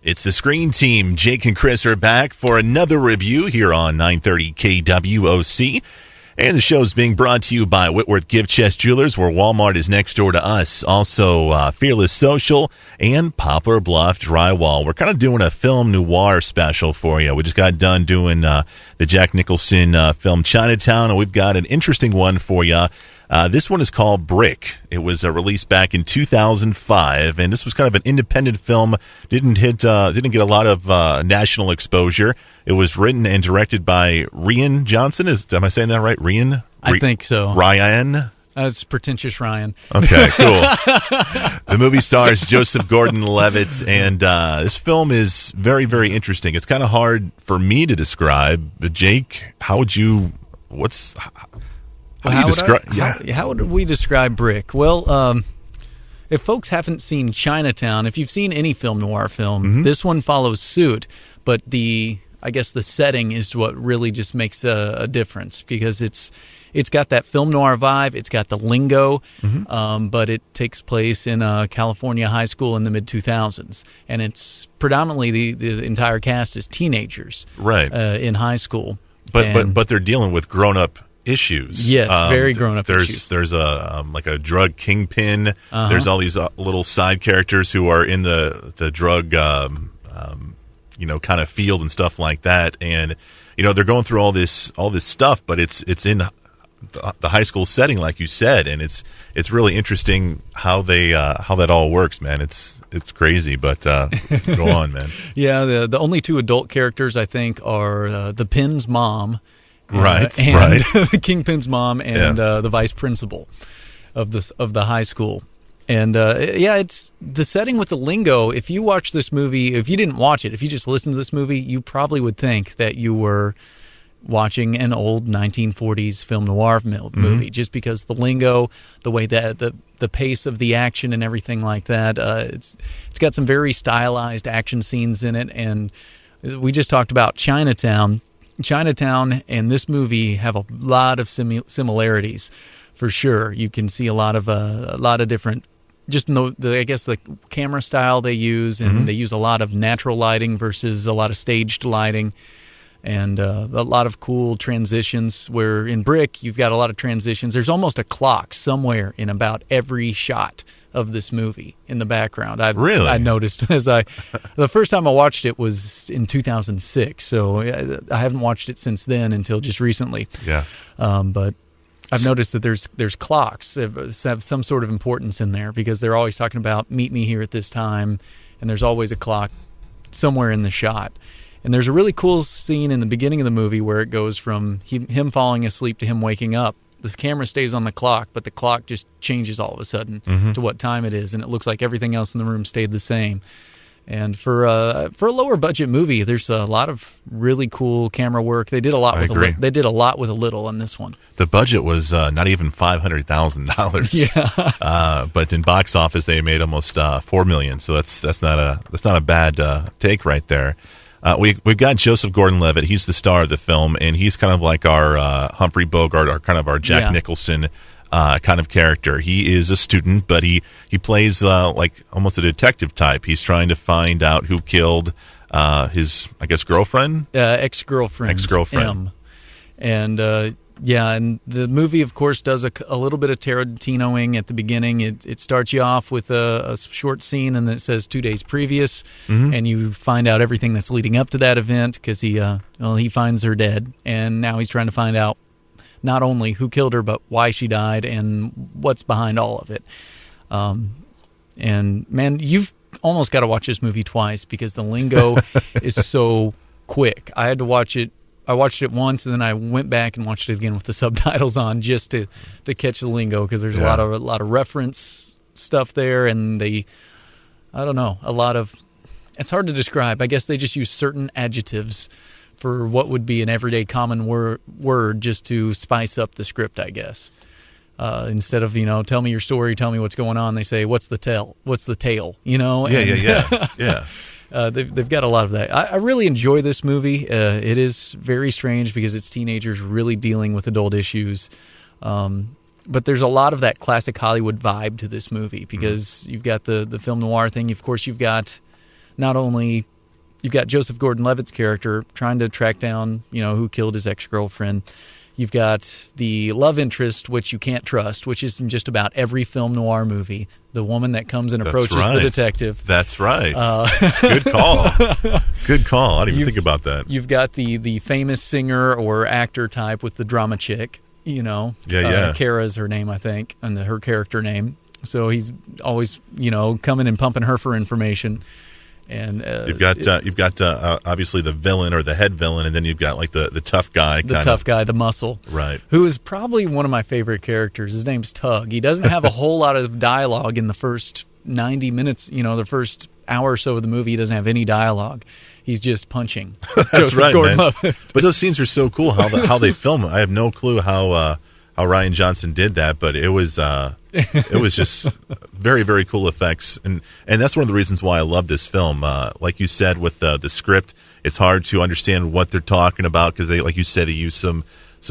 It's the Screen Team. Jake and Chris are back for another review here on 930 KWOC. And the show is being brought to you by Whitworth Gift Chest Jewelers, where Walmart is next door to us. Also, Fearless Social and Poplar Bluff Drywall. We're kind of doing a film noir special for you. We just got done doing the Jack Nicholson film Chinatown, and we've got an interesting one for you. This one is called Brick. It was released back in 2005, and this was kind of an independent film. Didn't get a lot of national exposure. It was written and directed by Rian Johnson. Am I saying that right? Rian? I think so. Ryan? It's pretentious Ryan. Okay, cool. The movie stars Joseph Gordon-Levitt, and this film is very, very interesting. It's kind of hard for me to describe, but Jake, how would you we describe Brick? Well, if folks haven't seen Chinatown, if you've seen any film noir film, this one follows suit. But I guess the setting is what really just makes a difference, because it's got that film noir vibe. It's got the lingo, but it takes place in a California high school in the mid-2000s, and it's predominantly the entire cast is teenagers, right, in high school. But they're dealing with grown-up issues. Yes, very grown-up issues. There's a drug kingpin. There's all these little side characters who are in the drug kind of field and stuff like that, and they're going through all this stuff, but it's in the high school setting, like you said, and it's really interesting how that all works, man. It's crazy, but go on, man. Yeah, the only two adult characters I think are the Pin's mom, right, the Kingpin's mom, and the vice principal of the high school. And it's the setting with the lingo. If you watch this movie, if you didn't watch it, if you just listened to this movie, you probably would think that you were watching an old 1940s film noir movie, just because the lingo, the way that the pace of the action and everything like that. It's got some very stylized action scenes in it, and we just talked about Chinatown. Chinatown and this movie have a lot of similarities, for sure. You can see a lot of different, just in the camera style they use, and they use a lot of natural lighting versus a lot of staged lighting, and a lot of cool transitions. Where in Brick, you've got a lot of transitions. There's almost a clock somewhere in about every shot of this movie in the background. I noticed the first time I watched it was in 2006, so I haven't watched it since then until just recently. Yeah. But I've noticed that there's clocks that have some sort of importance in there, because they're always talking about meet me here at this time, and there's always a clock somewhere in the shot. And there's a really cool scene in the beginning of the movie where it goes from him falling asleep to him waking up. The camera stays on the clock, but the clock just changes all of a sudden to what time it is, and it looks like everything else in the room stayed the same. And for a lower budget movie, there's a lot of really cool camera work. They did a lot with a little on this one. The budget was not even $500,000. Yeah. But in box office, they made almost $4 million. So that's not a bad take right there. We've got Joseph Gordon-Levitt. He's the star of the film, and he's kind of like our Humphrey Bogart, our Jack Nicholson kind of character. He is a student, but he plays like almost a detective type. He's trying to find out who killed his, I guess, girlfriend? Ex-girlfriend. M. And the movie, of course, does a little bit of Tarantinoing at the beginning. It starts you off with a short scene, and then it says 2 days previous, and you find out everything that's leading up to that event, because he finds her dead, and now he's trying to find out not only who killed her, but why she died and what's behind all of it. And man, you've almost got to watch this movie twice, because the lingo is so quick. I had to watch it. I watched it once, and then I went back and watched it again with the subtitles on, just to catch the lingo, because there's a lot of reference stuff there, and it's hard to describe. I guess they just use certain adjectives for what would be an everyday common word just to spice up the script, I guess. Instead of, tell me your story, tell me what's going on, they say, what's the tale? Yeah. They've got a lot of that. I really enjoy this movie. It is very strange, because it's teenagers really dealing with adult issues. But there's a lot of that classic Hollywood vibe to this movie, because you've got the film noir thing. Of course, you've got not only you've got Joseph Gordon-Levitt's character trying to track down, who killed his ex-girlfriend. You've got the love interest, which you can't trust, which is in just about every film noir movie. The woman that comes and approaches the detective. That's right. Good call. Good call. I didn't even think about that. You've got the famous singer or actor type with the drama chick, Yeah. Kara's her name, I think, and her character name. So he's always, coming and pumping her for information. And you've got obviously the villain or the head villain, and then you've got like the tough guy, the muscle, right? Who is probably one of my favorite characters. His name's Tug. He doesn't have a whole lot of dialogue in the first 90 minutes. The first hour or so of the movie, he doesn't have any dialogue. He's just punching. That's right, man. But those scenes are so cool. How they film it. I have no clue how Rian Johnson did that, but it was just very, very cool effects, and that's one of the reasons why I love this film. Like you said, with the script, it's hard to understand what they're talking about because they, like you said, they use some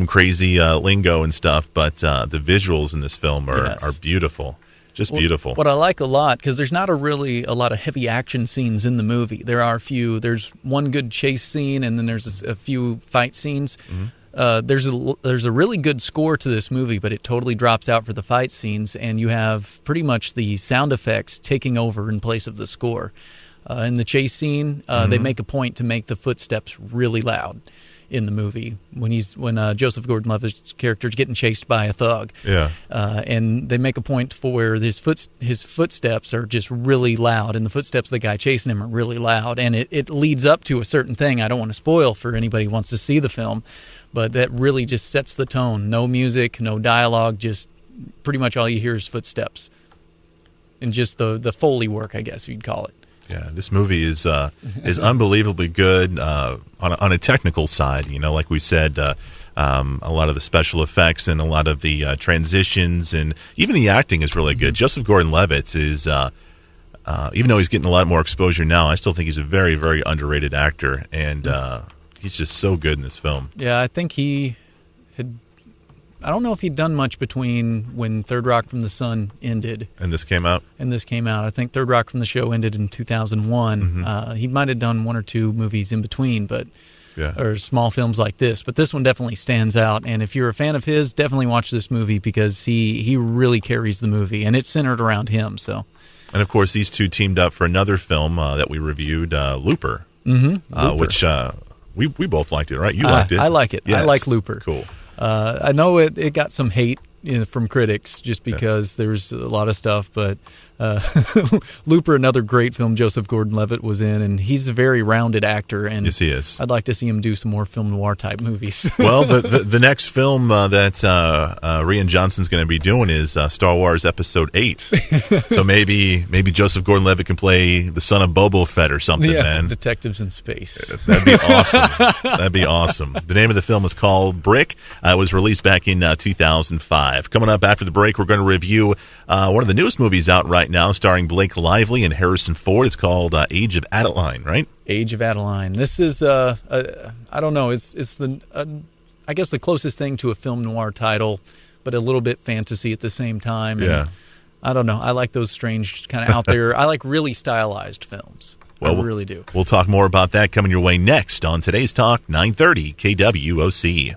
crazy lingo and stuff. But the visuals in this film are beautiful, just beautiful. What I like a lot, because there's not a lot of heavy action scenes in the movie. There are a few. There's one good chase scene, and then there's a few fight scenes. Mm-hmm. There's a really good score to this movie, but it totally drops out for the fight scenes, and you have pretty much the sound effects taking over in place of the score. In the chase scene, they make a point to make the footsteps really loud in the movie when Joseph Gordon-Levitt's character is getting chased by a thug. Yeah, and they make a point for where his footsteps are just really loud, and the footsteps of the guy chasing him are really loud, and it leads up to a certain thing. I don't want to spoil for anybody who wants to see the film, but that really just sets the tone. No music, no dialogue, just pretty much all you hear is footsteps, and just the Foley work, I guess you'd call it. Yeah, this movie is unbelievably good on a technical side. Like we said, a lot of the special effects and a lot of the transitions and even the acting is really good. Joseph Gordon-Levitt is, even though he's getting a lot more exposure now, I still think he's a very, very underrated actor, and he's just so good in this film. Yeah, I think I don't know if he'd done much between when Third Rock from the Sun ended. And this came out? I think Third Rock from the Show ended in 2001. Mm-hmm. He might have done one or two movies in between, or small films like this. But this one definitely stands out. And if you're a fan of his, definitely watch this movie because he really carries the movie. And it's centered around him. So. And, of course, these two teamed up for another film that we reviewed, Looper. Mm-hmm. Which we both liked it, right? You liked it. I like it. Yes. I like Looper. Cool. I know it got some hate from critics just because there's a lot of stuff, but Looper, another great film Joseph Gordon-Levitt was in, and he's a very rounded actor. And yes, he is. I'd like to see him do some more film noir type movies. Well, the next film that Rian Johnson's going to be doing is Star Wars Episode 8. So maybe Joseph Gordon-Levitt can play the son of Boba Fett or something, man. Detectives in space. That'd be awesome. That'd be awesome. The name of the film is called Brick. It was released back in 2005. Coming up after the break, we're going to review one of the newest movies out right now, starring Blake Lively and Harrison Ford. It's called Age of Adeline, right? Age of Adeline. This is I don't know. It's the I guess the closest thing to a film noir title, but a little bit fantasy at the same time. And yeah. I don't know. I like those strange kind of out there. I like really stylized films. Well, I really do. We'll talk more about that coming your way next on today's Talk 930 KWOC.